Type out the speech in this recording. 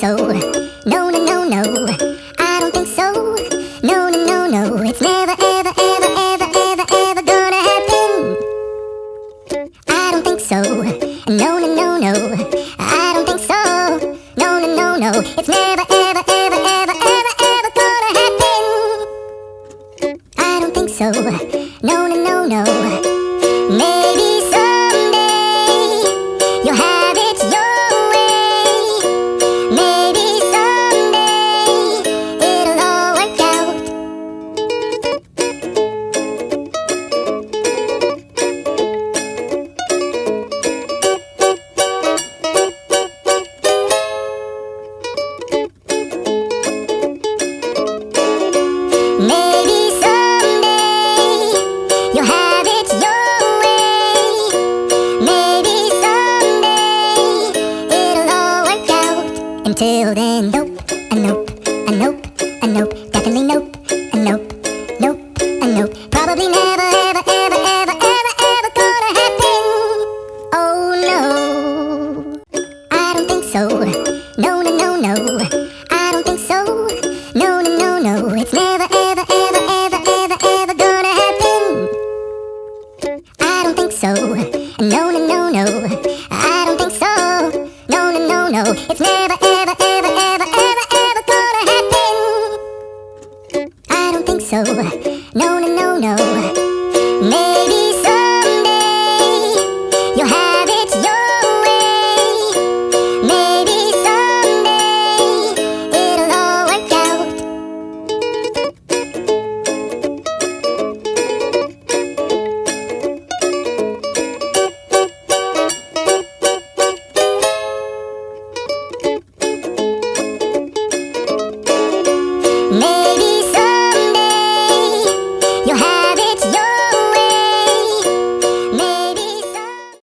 so. No, no, no, no. I don't think so. No, no, no, no. It's never, ever, ever, ever, ever, ever gonna happen. I don't think so. No, no, no, no. I don't think so. No, no, no, no. It's never, ever, ever, ever, ever, ever gonna happen. I don't think so. No, no, no, no. Maybe someday you'll have it your way. Maybe someday it'll all work out. Maybe someday you'll have it your way. Maybe someday it'll all work out. Until then, nope, a nope, a nope, a nope, definitely nope, a nope, nope, a nope. Probably never, ever, ever, ever, ever, ever gonna happen. Oh no, I don't think so. No, no, no, no. I don't think so. No, no, no, no. It's never, ever, ever, ever, ever, ever gonna happen. I don't think so. No, no, no, no. I don't think so. No, no, no, no. It's never, ever, ever, ever, ever, ever gonna happen. I don't think so. No, no, no, no.